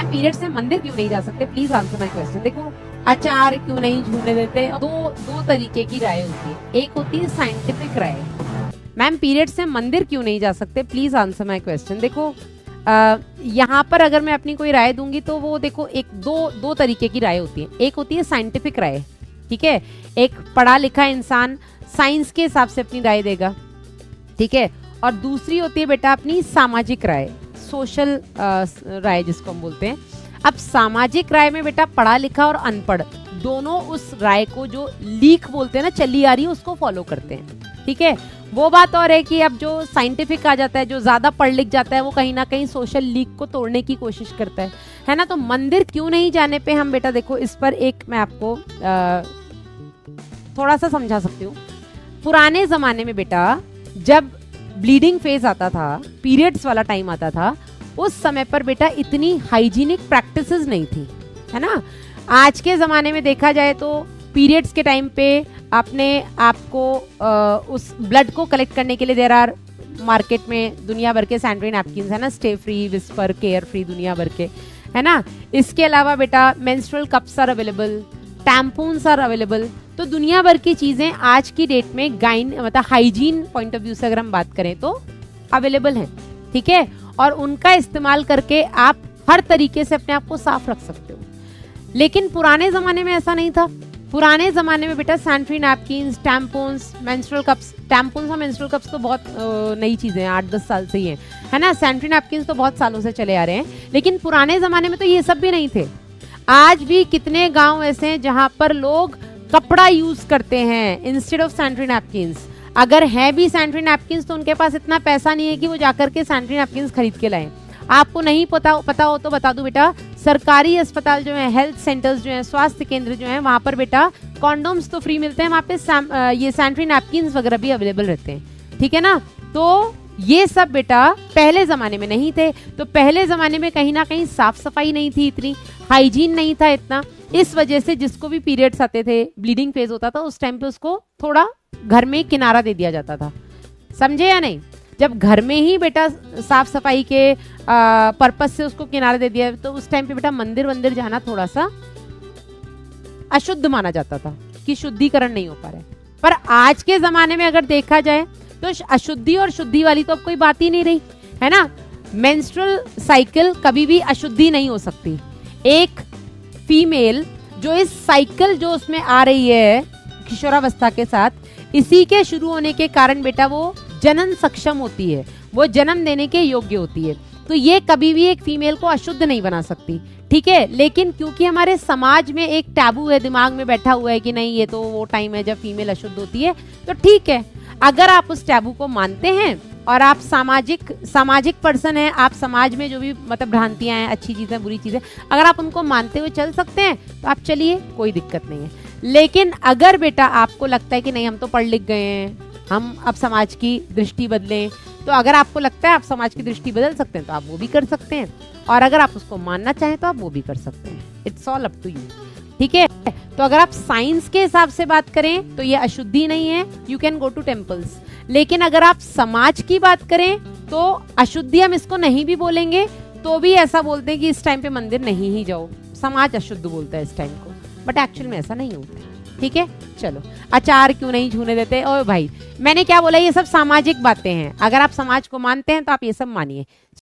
Ma'am periods में मंदिर क्यों नहीं जा सकते, प्लीज आंसर माय क्वेश्चन। देखो अचार क्यों नहीं छूने देते, दो तरीके की राय होती है। एक होती है साइंटिफिक राय। मैम पीरियड्स में मंदिर क्यों नहीं जा सकते, प्लीज आंसर माय क्वेश्चन। देखो यहाँ पर अगर मैं अपनी कोई राय दूंगी तो वो देखो दो तरीके की राय होती है। एक होती है साइंटिफिक राय, ठीक है, एक पढ़ा लिखा इंसान साइंस के हिसाब से अपनी राय देगा, ठीक है, और दूसरी होती है बेटा अपनी सामाजिक राय, सोशल राय जिसको हम बोलते हैं। अब सामाजिक राय में बेटा पढ़ा लिखा और अनपढ़ दोनों उस राय को जो लीक बोलते हैं ना, चली आ रही है, उसको फॉलो करते हैं, ठीक है। वो बात और है कि अब जो साइंटिफिक आ जाता है, जो ज्यादा पढ़ लिख जाता है, वो कहीं ना कहीं सोशल लीक को तोड़ने की कोशिश करता है ना। तो मंदिर क्यों नहीं जाने पे हम बेटा देखो इस पर एक मैं आपको थोड़ा सा समझा सकती हूँ। पुराने जमाने में बेटा जब ब्लीडिंग फेज आता था, पीरियड्स वाला टाइम आता था, उस समय पर बेटा इतनी हाइजीनिक प्रैक्टिसेस नहीं थी, है ना। आज के ज़माने में देखा जाए तो पीरियड्स के टाइम पे अपने आपको उस ब्लड को कलेक्ट करने के लिए देयर आर मार्केट में दुनिया भर के सैनिटरी नैपकिन्स है ना, Stayfree, Whisper, Carefree, दुनिया भर के, है ना। इसके अलावा बेटा menstrual cups are available, tampons are available. तो दुनिया भर की चीज़ें आज की डेट में मतलब हाइजीन पॉइंट ऑफ व्यू से अगर हम बात करें तो अवेलेबल हैं, ठीक है, और उनका इस्तेमाल करके आप हर तरीके से अपने आप को साफ रख सकते हो। लेकिन पुराने ज़माने में ऐसा नहीं था। पुराने ज़माने में बेटा sanitary napkins, tampons, menstrual cups, tampons और मेंस्ट्रुअल कप्स तो बहुत नई चीज़ें हैं, 8-10 साल से ही हैं, है ना। सैनिटरी नैपकिन्स तो बहुत सालों से चले आ रहे हैं, लेकिन पुराने ज़माने में तो ये सब भी नहीं थे। आज भी कितने गांव ऐसे हैं जहां पर लोग कपड़ा यूज करते हैं इंस्टेड ऑफ सैनिटरी नैपकिन्स। अगर है भी सैनिटरी नैपकिन्स तो उनके पास इतना पैसा नहीं है कि वो जाकर के सैनिटरी नैपकिन्स खरीद के लाएं। आपको नहीं पता हो तो बता दूं बेटा, सरकारी अस्पताल जो है, हेल्थ सेंटर्स जो हैं, स्वास्थ्य केंद्र जो हैं, वहां पर बेटा कॉन्डोम्स तो फ्री मिलते हैं, वहां पे ये सैनिटरी नैपकिन्स वगैरह भी अवेलेबल रहते हैं, ठीक है ना। तो ये सब बेटा पहले ज़माने में नहीं थे। तो पहले ज़माने में कहीं ना कहीं साफ सफाई नहीं थी, इतनी हाइजीन नहीं था इतना। इस वजह से जिसको भी पीरियड्स आते थे, ब्लीडिंग फेज होता था, उस टाइम पे उसको थोड़ा घर में किनारा दे दिया जाता था, समझे या नहीं। जब घर में ही बेटा साफ सफाई के पर्पज से उसको किनारा दे दिया, तो उस टाइम पे बेटा मंदिर जाना थोड़ा सा अशुद्ध माना जाता था कि शुद्धिकरण नहीं हो पा रहा है। पर आज के ज़माने में अगर देखा जाए तो अशुद्धि और शुद्धि वाली तो अब कोई बात ही नहीं रही, है ना। मेंस्ट्रुअल साइकिल कभी भी अशुद्धि नहीं हो सकती। एक फीमेल जो इस साइकिल जो उसमें आ रही है किशोरावस्था के साथ, इसी के शुरू होने के कारण बेटा वो जनन सक्षम होती है, वो जन्म देने के योग्य होती है। तो ये कभी भी एक फीमेल को अशुद्ध नहीं बना सकती, ठीक है। लेकिन क्योंकि हमारे समाज में एक टैबू है, दिमाग में बैठा हुआ है कि नहीं ये तो वो टाइम है जब फीमेल अशुद्ध होती है, तो ठीक है, अगर आप उस टैबू को मानते हैं और आप सामाजिक पर्सन हैं, आप समाज में जो भी मतलब भ्रांतियां हैं, अच्छी चीजें, बुरी चीजें, अगर आप उनको मानते हुए चल सकते हैं तो आप चलिए, कोई दिक्कत नहीं है। लेकिन अगर बेटा आपको लगता है कि नहीं हम तो पढ़ लिख गए हैं, हम अब समाज की दृष्टि बदलें, तो अगर आपको लगता है आप समाज की दृष्टि बदल सकते हैं तो आप वो भी कर सकते हैं, और अगर आप उसको मानना चाहें तो आप वो भी कर सकते हैं। It's all up to you, ठीक है। तो अगर आप साइंस के हिसाब से बात करें तो ये अशुद्धि नहीं है, you can go to temples. लेकिन अगर आप समाज की बात करें तो अशुद्धि हम इसको नहीं भी बोलेंगे तो भी ऐसा बोलते हैं कि इस टाइम पे मंदिर नहीं ही जाओ, समाज अशुद्ध बोलता है इस टाइम को, बट एक्चुअल में ऐसा नहीं होता, ठीक है। चलो अचार क्यों नहीं छूने देते, ओ भाई मैंने क्या बोला, ये सब सामाजिक बातें हैं। अगर आप समाज को मानते हैं तो आप ये सब मानिए।